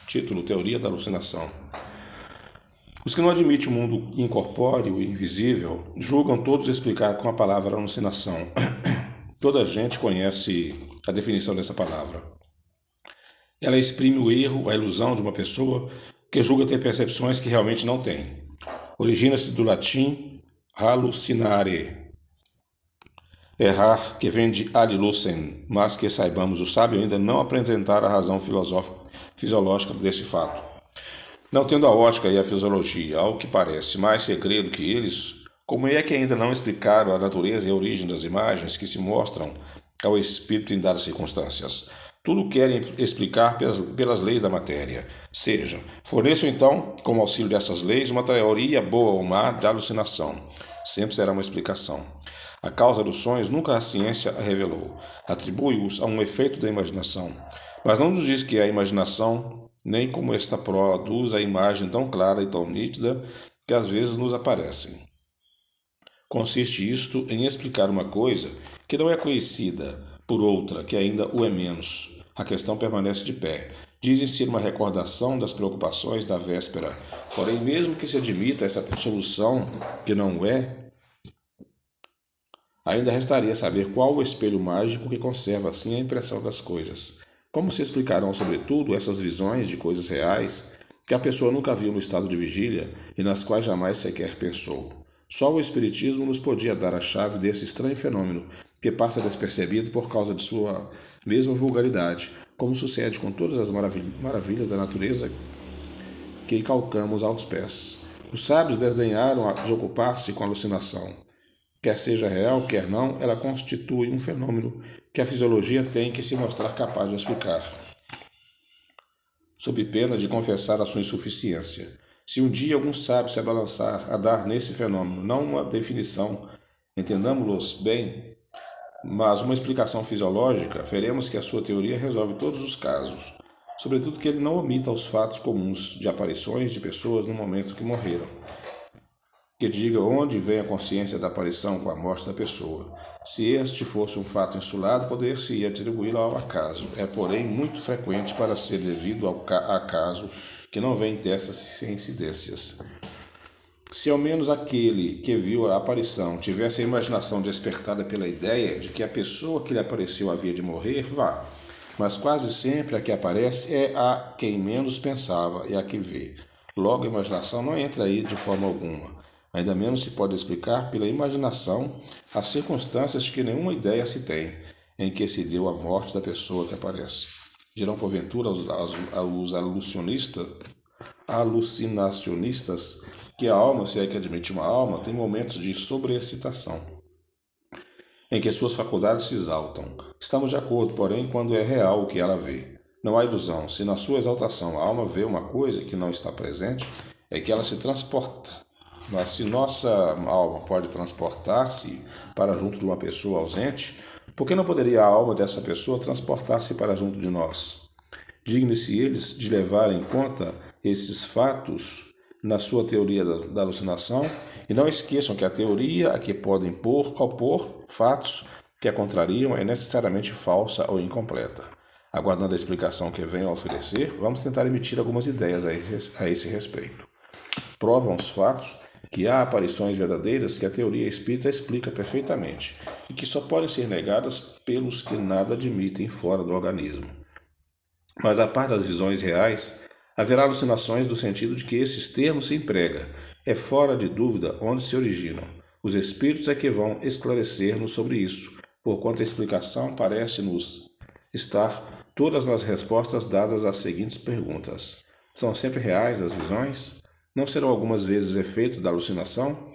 Título: Teoria da alucinação. Os que não admitem o mundo incorpóreo e invisível julgam todos explicar com a palavra alucinação. Toda a gente conhece a definição dessa palavra. Ela exprime o erro, a ilusão de uma pessoa que julga ter percepções que realmente não tem. Origina-se do latim hallucinare, errar, que vem de ad lucem, mas que saibamos, o sábio ainda não apresentar a razão fisiológica desse fato. Não tendo a ótica e a fisiologia, ao que parece, mais segredo que eles, como é que ainda não explicaram a natureza e a origem das imagens que se mostram ao espírito em dadas circunstâncias? Tudo querem explicar pelas leis da matéria. Seja, forneçam então, com o auxílio dessas leis, uma teoria boa ou má de alucinação. Sempre será uma explicação. A causa dos sonhos nunca a ciência a revelou. Atribui-os a um efeito da imaginação. Mas não nos diz que é a imaginação, nem como esta produz a imagem tão clara e tão nítida que às vezes nos aparecem. Consiste isto em explicar uma coisa que não é conhecida por outra que ainda o é menos. A questão permanece de pé. Dizem ser uma recordação das preocupações da véspera. Porém, mesmo que se admita essa solução que não é, ainda restaria saber qual o espelho mágico que conserva assim a impressão das coisas. Como se explicarão, sobretudo, essas visões de coisas reais que a pessoa nunca viu no estado de vigília e nas quais jamais sequer pensou? Só o Espiritismo nos podia dar a chave desse estranho fenômeno, que passa despercebido por causa de sua mesma vulgaridade, como sucede com todas as maravilhas da natureza que calcamos aos pés. Os sábios desdenharam de ocupar-se com a alucinação. Quer seja real, quer não, ela constitui um fenômeno que a fisiologia tem que se mostrar capaz de explicar, sob pena de confessar a sua insuficiência. Se um dia algum sábio se abalançar a dar nesse fenômeno não uma definição, entendamos-los bem, mas uma explicação fisiológica, veremos que a sua teoria resolve todos os casos, sobretudo que ele não omita os fatos comuns de aparições de pessoas no momento que morreram. Que diga onde vem a consciência da aparição com a morte da pessoa. Se este fosse um fato insulado, poder-se-ia atribuí-lo ao acaso. É, porém, muito frequente para ser devido ao acaso que não vem dessas incidências. Se ao menos aquele que viu a aparição tivesse a imaginação despertada pela ideia de que a pessoa que lhe apareceu havia de morrer, vá. Mas quase sempre a que aparece é a quem menos pensava e a que vê. Logo, a imaginação não entra aí de forma alguma. Ainda menos se pode explicar pela imaginação as circunstâncias que nenhuma ideia se tem, em que se deu a morte da pessoa que aparece. Dirão porventura os alucinacionistas que a alma, se é que admite uma alma, tem momentos de sobreexcitação, em que suas faculdades se exaltam. Estamos de acordo, porém, quando é real o que ela vê. Não há ilusão. Se na sua exaltação a alma vê uma coisa que não está presente, é que ela se transporta. Mas se nossa alma pode transportar-se para junto de uma pessoa ausente, por que não poderia a alma dessa pessoa transportar-se para junto de nós? Dignem-se eles de levar em conta esses fatos na sua teoria da alucinação e não esqueçam que a teoria a que podem opor fatos que a contrariam é necessariamente falsa ou incompleta. Aguardando a explicação que venham a oferecer, vamos tentar emitir algumas ideias a esse respeito. Provam os fatos que há aparições verdadeiras que a teoria espírita explica perfeitamente e que só podem ser negadas pelos que nada admitem fora do organismo. Mas a par das visões reais, haverá alucinações do sentido de que esses termos se emprega. É fora de dúvida onde se originam. Os espíritos é que vão esclarecer-nos sobre isso, porquanto a explicação parece-nos estar todas nas respostas dadas às seguintes perguntas. São sempre reais as visões? Não serão algumas vezes efeito da alucinação?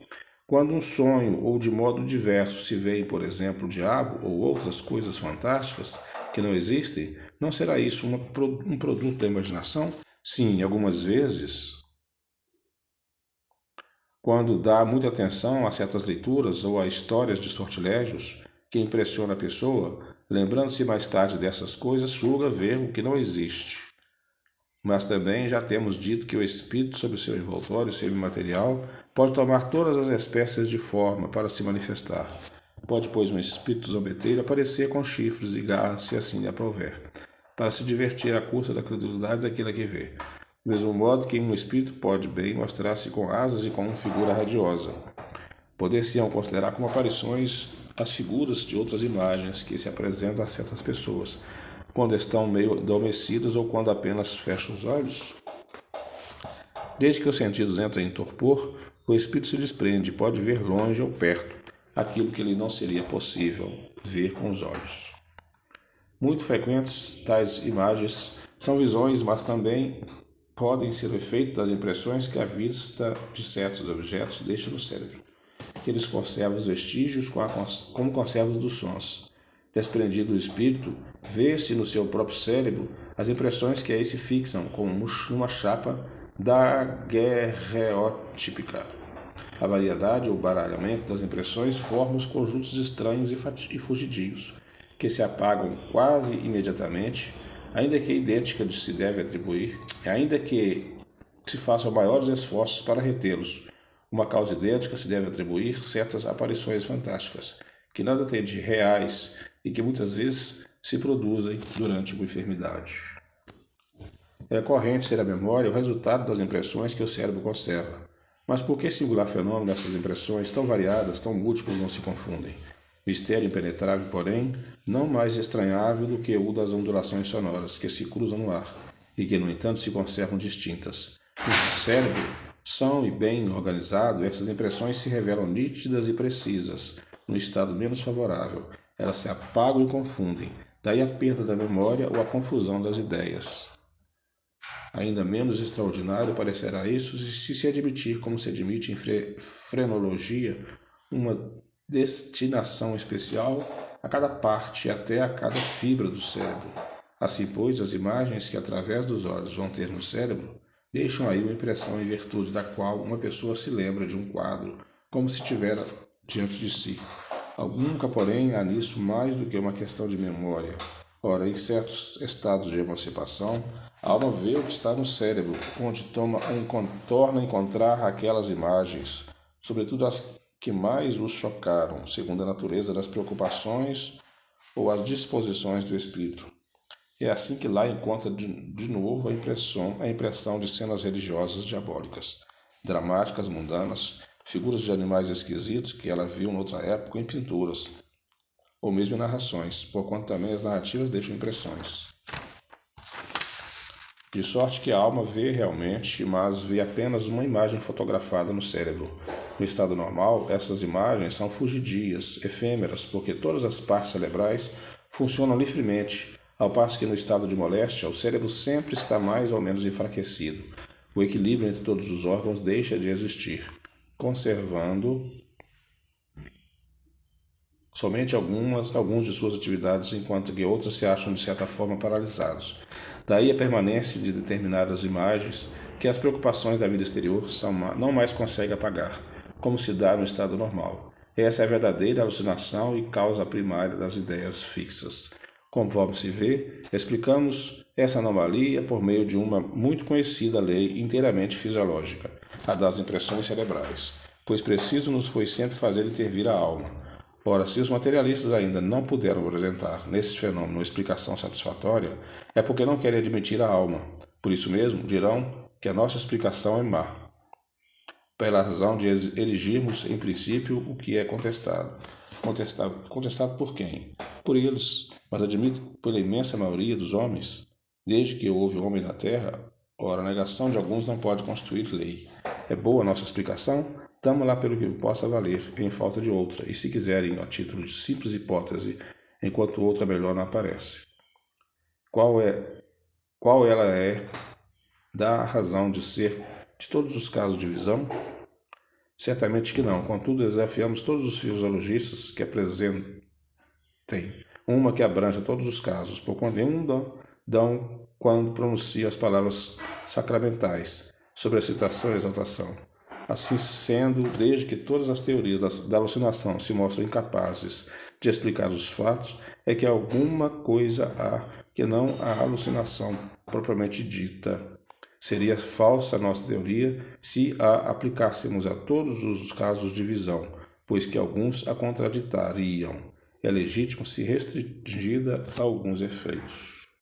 Quando um sonho ou de modo diverso se veem, por exemplo, o diabo ou outras coisas fantásticas que não existem, não será isso um produto da imaginação? Sim, algumas vezes, quando dá muita atenção a certas leituras ou a histórias de sortilégios que impressiona a pessoa, lembrando-se mais tarde dessas coisas, julga ver o que não existe. Mas também já temos dito que o espírito, sob o seu envoltório, seu imaterial, pode tomar todas as espécies de forma para se manifestar. Pode, pois, um espírito zombeteiro aparecer com chifres e garras, se assim lhe aprouver. para se divertir à custa da credulidade daquele que vê. Do mesmo modo que um espírito pode bem mostrar-se com asas e com uma figura radiosa. Poder-se-ão considerar como aparições as figuras de outras imagens que se apresentam a certas pessoas, quando estão meio adormecidas ou quando apenas fecham os olhos? Desde que os sentidos entram em torpor, o espírito se desprende e pode ver longe ou perto aquilo que lhe não seria possível ver com os olhos. Muito frequentes, tais imagens são visões, mas também podem ser o efeito das impressões que a vista de certos objetos deixa no cérebro, que eles conservam os vestígios como conserva os dos sons. Desprendido do espírito, vê-se no seu próprio cérebro as impressões que aí se fixam como uma chapa daguerreotípica. A variedade ou baralhamento das impressões forma os conjuntos estranhos e fugidios, que se apagam quase imediatamente, ainda que idêntica se deve atribuir, ainda que se façam maiores esforços para retê-los. Uma causa idêntica se deve atribuir certas aparições fantásticas, que nada têm de reais e que muitas vezes se produzem durante uma enfermidade. É corrente ser a memória o resultado das impressões que o cérebro conserva. Mas por que singular fenômeno essas impressões, tão variadas, tão múltiplas, não se confundem? Mistério impenetrável, porém, não mais estranhável do que o das ondulações sonoras que se cruzam no ar e que, no entanto, se conservam distintas. No cérebro, são e bem organizado, essas impressões se revelam nítidas e precisas. No estado menos favorável, elas se apagam e confundem, daí a perda da memória ou a confusão das ideias. Ainda menos extraordinário parecerá isso se admitir, como se admite em frenologia, uma destinação especial a cada parte e até a cada fibra do cérebro. Assim, pois, as imagens que através dos olhos vão ter no cérebro deixam aí uma impressão em virtude da qual uma pessoa se lembra de um quadro, como se tivera diante de si. Nunca, porém, há nisso mais do que uma questão de memória. Ora, em certos estados de emancipação, a alma vê o que está no cérebro, onde torna a encontrar aquelas imagens, sobretudo as que mais os chocaram, segundo a natureza das preocupações ou as disposições do espírito. É assim que lá encontra de novo a impressão de cenas religiosas diabólicas, dramáticas, mundanas, figuras de animais esquisitos que ela viu noutra época em pinturas, ou mesmo em narrações, porquanto também as narrativas deixam impressões. De sorte que a alma vê realmente, mas vê apenas uma imagem fotografada no cérebro. No estado normal, essas imagens são fugidias, efêmeras, porque todas as partes cerebrais funcionam livremente, ao passo que no estado de moléstia, o cérebro sempre está mais ou menos enfraquecido. O equilíbrio entre todos os órgãos deixa de existir, conservando somente alguns de suas atividades, enquanto que outras se acham de certa forma paralisados. Daí a permanência de determinadas imagens que as preocupações da vida exterior não mais conseguem apagar, como se dá no estado normal. Essa é a verdadeira alucinação e causa primária das ideias fixas. Conforme se vê, explicamos essa anomalia por meio de uma muito conhecida lei inteiramente fisiológica, a das impressões cerebrais, pois preciso nos foi sempre fazer intervir a alma. Ora, se os materialistas ainda não puderam apresentar nesse fenômeno uma explicação satisfatória, é porque não querem admitir a alma. Por isso mesmo, dirão que a nossa explicação é má, pela razão de erigirmos em princípio o que é contestado. Contestado por quem? Por eles, mas admito pela imensa maioria dos homens. Desde que houve homens na terra, ora, a negação de alguns não pode constituir lei. É boa a nossa explicação? Damos lá pelo que possa valer, em falta de outra, e se quiserem, a título de simples hipótese, enquanto outra melhor não aparece. Qual ela é, dá a razão de ser de todos os casos de visão? Certamente que não. Contudo, desafiamos todos os fisiologistas que apresentem uma que abranja todos os casos, porquanto nenhum dão quando pronunciam as palavras sacramentais sobre a excitação e a exaltação. Assim sendo, desde que todas as teorias da alucinação se mostram incapazes de explicar os fatos, é que alguma coisa há que não a alucinação propriamente dita. Seria falsa a nossa teoria se a aplicássemos a todos os casos de visão, pois que alguns a contraditariam. É legítimo se restringida a alguns efeitos.